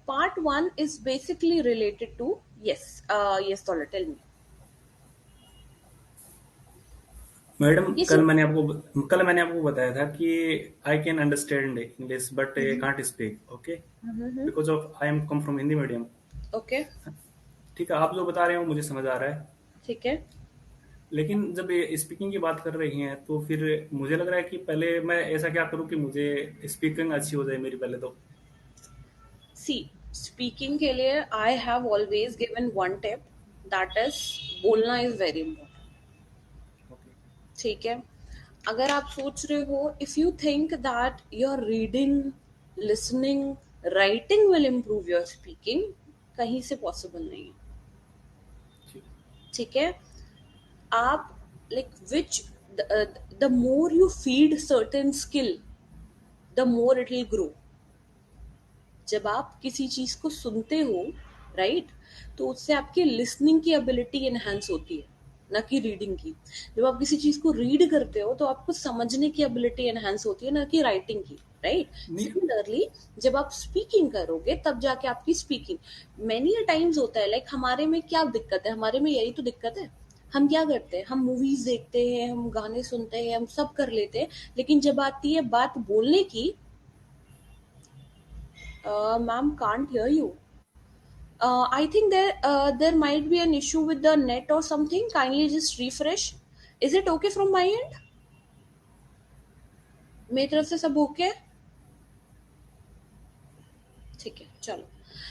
Part one is basically related to yes. Yes, Tola, tell me. Madam, Yes, कल मैंने आपको बताया था कि I can understand English but can't speak, okay, mm-hmm. Because of I am come from Hindi medium. Okay, ठीक है, आप जो बता रहे हो मुझे समझ आ रहा है। ठीक है। लेकिन जब स्पीकिंग की बात कर रही हैं तो फिर मुझे लग रहा है कि पहले मैं ऐसा क्या करूं कि मुझे स्पीकिंग अच्छी हो जाए मेरी पहले तो। सी स्पीकिंग के लिए I have always given one tip, that is बोलना इज वेरी इंपॉर्टेंट। ओके। ठीक है। अगर आप सोच रहे हो, if you think that your reading, listening, writing will improve your speaking, कहीं से पॉसिबल नहीं है। ठीक। ठीक है। आप like which the more you feed certain skill, the more it will grow. जब आप किसी चीज को सुनते हो, राइट, तो उससे आपकी लिसनिंग की एबिलिटी एनहांस होती है, ना कि रीडिंग की। जब आप किसी चीज को रीड करते हो तो आपको समझने की एबिलिटी एनहांस होती है, ना कि राइटिंग की, राइट। नहीं। सिमिलरली जब आप स्पीकिंग करोगे तब जाके आपकी स्पीकिंग, मेनी टाइम्स होता है, लाइक हमारे में क्या दिक्कत है, हमारे में यही तो दिक्कत है। हम क्या करते हैं, हम मूवीज देखते हैं, हम गाने सुनते हैं, हम सब कर लेते हैं, लेकिन जब आती है बात बोलने की, ma'am can't hear you. I think there might be an issue with the net or something. Kindly just refresh. Is it okay from my end? मेरी तरफ से सब ओके? ठीक है, चलो।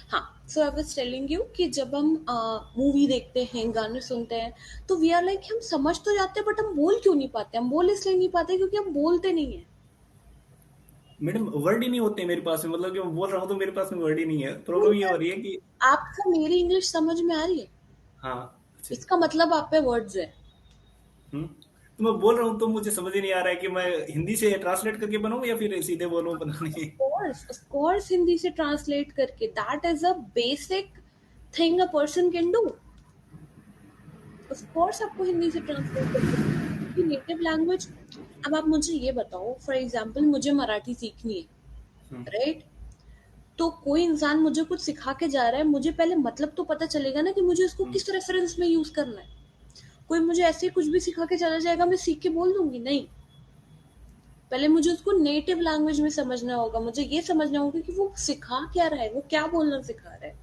हाँ, सो आई वाज टेलिंग यू कि जब हम मूवी देखते हैं, गाने सुनते हैं, तो वी आर लाइक हम समझ तो जाते हैं, बट हम बोल क्यों नहीं पाते? हम बोल इसलिए नहीं पाते क्योंकि हम बोलते नहीं है। मैडम, वर्ड ही नहीं होते मेरे पास में, मतलब कि मैं बोल रहा हूँ तो मेरे पास में वर्ड ही नहीं है। प्रॉब्लम ये हो रही है कि आपको मेरी इंग्लिश समझ में आ रही है? हाँ, अच्छे से। इसका मतलब आप पे वर्ड्स है। तो मैं बोल रहा हूँ तो मुझे समझ ही नहीं आ रहा है कि मैं हिंदी से ट्रांसलेट करके बनाऊं या फिर सीधे बोलूं, पता नहीं। Of course, हिंदी से ट्रांसलेट करके, that is a basic thing a person can do. Of course आपको हिंदी से ट्रांसलेट करके, क्योंकि नेटिव लैंग्वेज। अब आप मुझे ये बताओ, फॉर एग्जांपल मुझे मराठी सीखनी हम्म, है, राइट? तो कोई इंसान मुझे कुछ सिखा के जा रहा है, मुझे पहले मतलब तो पता चलेगा ना कि मुझे उसको हम्म, किस रेफरेंस में यूज करना है। कोई मुझे ऐसे ही कुछ भी सिखा के चला जाएगा, मैं सीख के बोल दूंगी? नहीं। पहले मुझे उसको नेटिव लैंग्वेज में समझना होगा, मुझे ये समझना होगा कि वो सिखा क्या रहा है, वो क्या बोलना सिखा रहा है।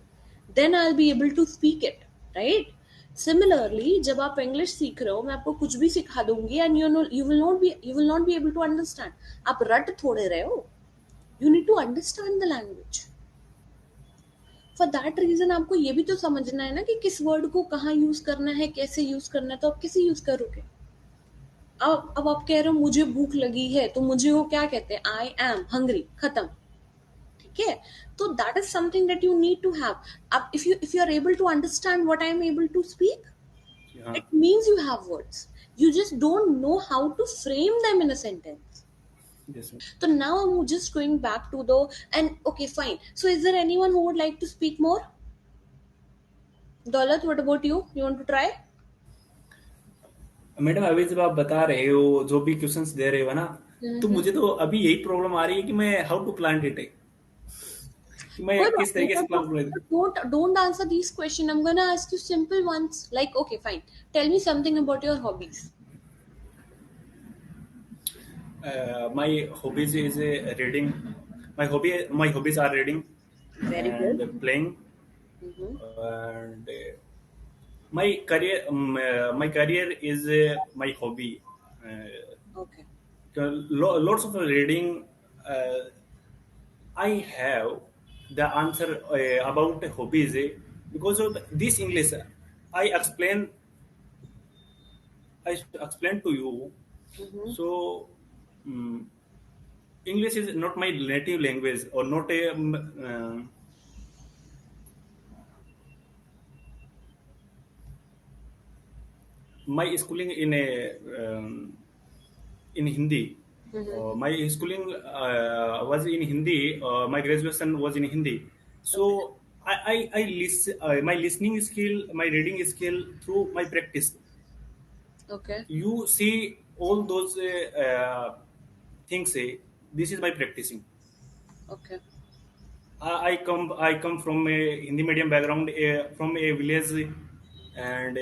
Then I be able to speak it, right. Similarly जब आप इंग्लिश सीख रहे हो, मैं आपको कुछ भी सिखा दूंगी and you will not be able to understand. आप रट थोड़े रहे हो, you need to understand the language. For that reason आपको ये भी तो समझना है ना कि किस वर्ड को कहाँ यूज करना है, कैसे यूज करना है, तो आप कैसे यूज करोगे? अब आप कह रहे हो मुझे भूख लगी है, तो मुझे वो क्या कहते हैं, आई एम हंग्री, खत्म। ठीक है। तो that is something that you need to have. अब if you are able to understand what I am able to speak, हाँ। it means you have words. You just don't know how to frame them in a sentence. Yes. So now I'm just going back to the, and okay, fine. So is there anyone who would like to speak more? Daulat, what about you? You want to try? Madam, अभी जब आप बता रहे हो, जो भी questions दे रहे हो ना, तो Mm-hmm. मुझे तो अभी यही प्रॉब्लम आ रही है कि मैं हाउ टू प्लांट इट है, कि मैं कोई किस बात नहीं, तरीके से प्लांट करूँ। don't answer these question. I'm gonna ask you simple ones. Like, okay, fine. Tell me something about your hobbies. My hobbies is reading. My hobbies are reading Very good. and playing, Mm-hmm. and my career is my hobby. Okay. Lots of reading. I have the answer about hobbies because of this English. I explain I explain to you. Mm-hmm. So mm English is not my native language or not a my schooling in Hindi. Mm-hmm. My schooling was in Hindi. My graduation was in Hindi. Okay. So I listen, my listening skill, my reading skill through my practice. Okay. You see all those things. This is my practicing. Okay. I come from a Hindi medium background, from a village, and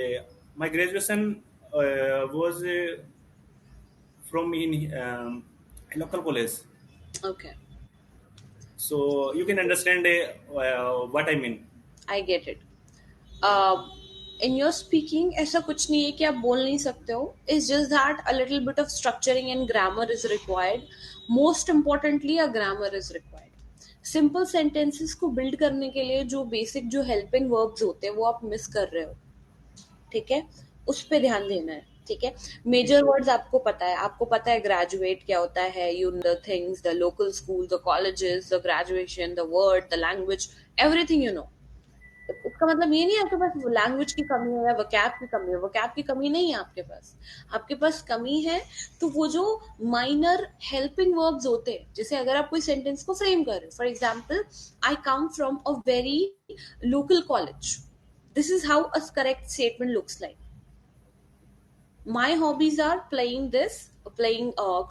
my graduation was from in a local college. Okay, So you can understand what I mean. I get it. uh, in your speaking ऐसा कुछ नहीं है कि आप बोल नहीं सकते हो. It's just that a little bit of structuring and grammar is required. Most importantly, a grammar is required. Simple sentences को build करने के लिए जो basic जो helping verbs होते हैं वो आप miss कर रहे हो. ठीक है, उस पे ध्यान देना है. ठीक है, मेजर वर्ड्स आपको पता है ग्रेजुएट क्या होता है, you know the things, the local school, the colleges, the graduation, the word, the language, everything you know. इसका मतलब ये नहीं है आपके पास लैंग्वेज की कमी है या वोकैब की कमी है. वोकैब की कमी नहीं है आपके पास कमी है. तो वो जो माइनर हेल्पिंग वर्ब्स होते हैं, जैसे अगर आप कोई सेंटेंस को फ्रेम कर रहे हो, for example, I come from a very local college. This is how a correct statement looks like. My hobbies are playing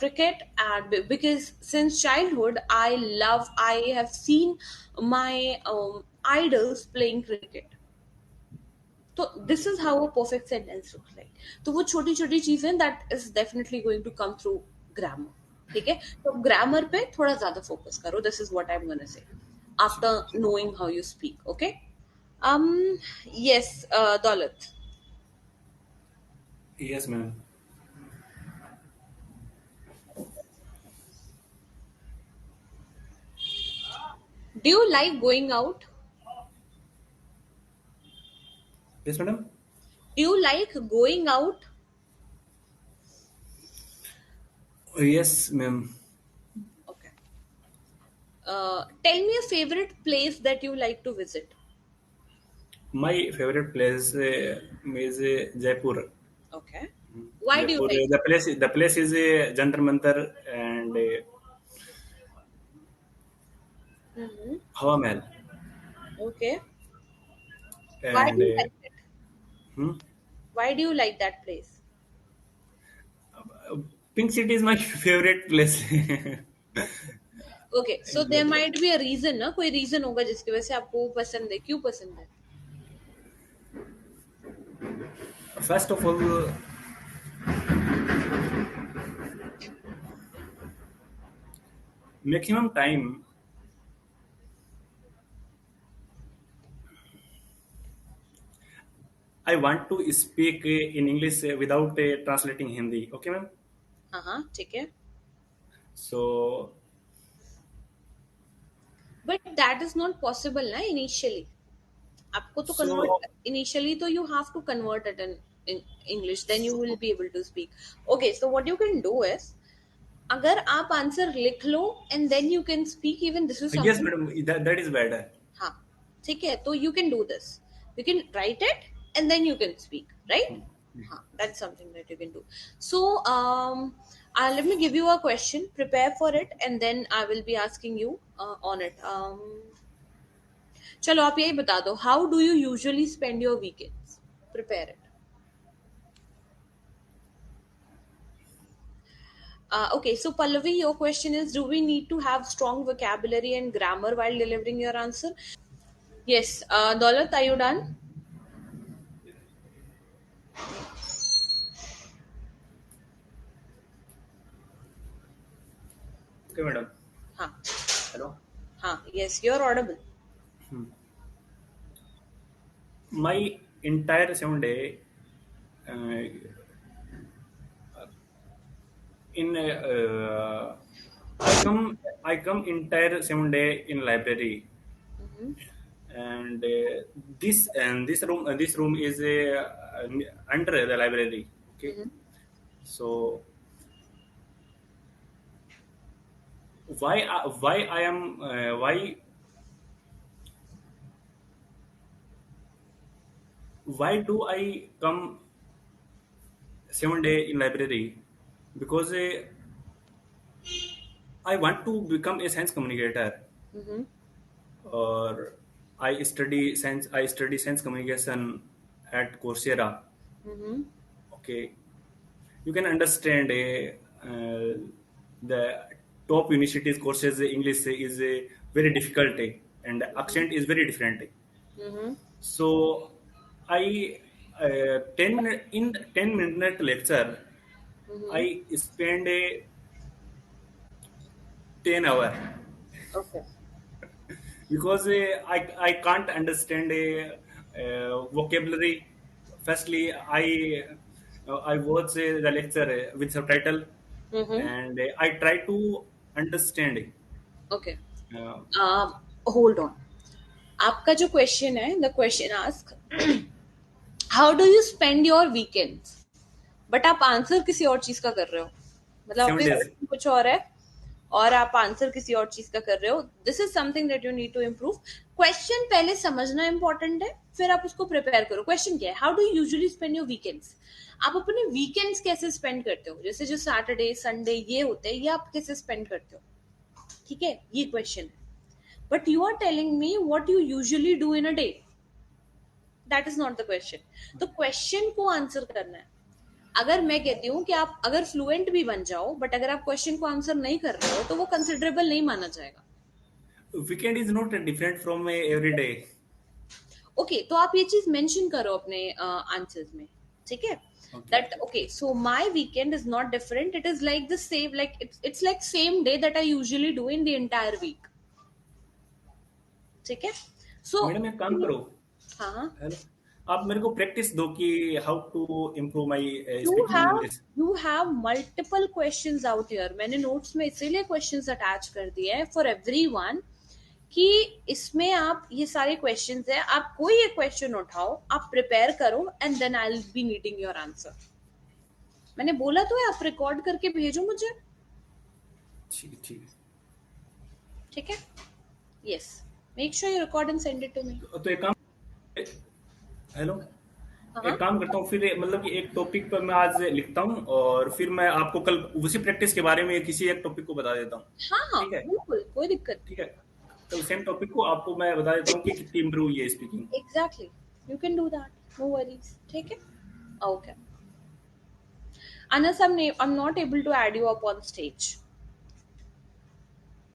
cricket, and because since childhood I have seen my idols playing cricket. तो this is how a perfect sentence looks like. तो वो छोटी छोटी चीजें that is definitely going to come through grammar. ठीक है, तो grammar पे थोड़ा ज्यादा फोकस करो. This is what I am gonna say after knowing how you speak. Okay. um yes, Daulat, Yes, ma'am. do you like going out? Yes, madam. Do you like going out? Yes, ma'am. Okay. Tell me a favorite place that you like to visit. My favorite place is Jaipur. Okay. Why do you Jaipur. like it? The place is Jantar Mantar and Hmm. Hawa Mahal. Okay. Why And do you like it? hmm, Why do you like that place? Pink City is my favorite place. Okay, so there might be a reason, ना कोई reason होगा जिसकी वजह से आपको वो पसंद है. क्यों पसंद है? First of all, maximum time I want to speak in English without translating Hindi. Okay, ma'am. हाँ हाँ, ठीक है. So But that is not possible ना initially. आपको तो so convert initially, तो you have to convert it in English, then you will be able to speak. Okay, so what you can do is, अगर आप answer लिख लो and then you can speak, even this is yes, something. madam. That is better. हाँ, ठीक है, तो you can do this. You can write it and then you can speak, right? हाँ, that's something that you can do. So let me give you a question. Prepare for it and then I will be asking you on it. चलो आप यही बता दो. How do you usually spend your weekends? Prepare it. Okay, so Pallavi, your question is, do we need to have strong vocabulary and grammar while delivering your answer? Yes. Daulat, are you done? Okay, madam. हाँ. Hello. हाँ. Yes, you're audible. My entire 7 day uh, in I come entire 7 day in library, Mm-hmm. and this room is under the library. Okay, Mm-hmm. so why I am why do I come 7 day in library? Because I want to become a science communicator, Mm-hmm. or I study science communication at Coursera. Mm-hmm. Okay, you can understand the top universities courses English is very difficult. and accent is very different. Mm-hmm. So I 10 minute lecture Mm-hmm. I spend a 10 hour Okay. because I can't understand a, vocabulary. Firstly, I watch the lecture with subtitle, Mm-hmm. and I try to understand it. Okay. Uh, Hold on. आपका जो question है, the question ask, how do you spend your weekends, but आप answer किसी और चीज का कर रहे हो, मतलब seven आपके days. question कुछ और है और आप आंसर किसी और चीज का कर रहे हो. This is something that you need to improve. Question पहले समझना इंपॉर्टेंट है, फिर आप उसको प्रिपेयर करो. क्वेश्चन क्या है? How do you usually spend your weekends. आप अपने वीकेंड्स कैसे स्पेंड करते हो, जैसे जो सैटरडे संडे ये होते हैं, ये आप कैसे स्पेंड करते हो. ठीक है, ये क्वेश्चन है. But you are telling me what you usually do in a day. That is not the question. तो क्वेश्चन को आंसर करना है. अगर मैं कहती हूँ कि आप अगर फ्लुएंट भी बन जाओ, बट अगर आप क्वेश्चन को आंसर नहीं कर रहे हो, तो वो कंसिडरेबल नहीं माना जाएगा. Weekend is not different from every day. Okay, तो आप ये चीज मेंशन करो अपने आंसर्स में. ठीक है, Okay. That okay, so my weekend is not different, it is like the same, like it's like same day that I usually do in the entire week. ठीक है, सो मैडम एक काम करो. हाँ हाँ. हेलो. आप मेरे को प्रैक्टिस दो कि how to improve my you speaking have English. You have multiple questions out here. मैंने नोट्स में इसीलिए क्वेश्चंस अटैच कर दिए हैं फॉर एवरीवन, कि इसमें आप ये सारे क्वेश्चंस है, आप कोई एक क्वेश्चन उठाओ, आप प्रिपेयर करो, and then I will be needing your answer. मैंने बोला तो है, आप रिकॉर्ड करके भेजो मुझे. ठीक है, ठीक है. ठीक है, yes, make sure you record and send it to me. तो एक काम. हेलो. हाँ एक काम करता हूँ फिर, मतलब कि एक टॉपिक पर मैं आज लिखता हूँ और फिर मैं आपको कल उसी प्रैक्टिस के बारे में किसी एक टॉपिक को बता देता हूँ. हाँ हाँ, ठीक है. बिल्कुल कोई दिक्कत ठीक है. तो सेम टॉपिक को आपको मैं बता देता हूँ कि कितनी इम्प्रूव हुई है स्पीकिंग. नहीं. Exactly, you can do that, no worries. Okay है, ओके. Anas, I'm not able to add you up on stage.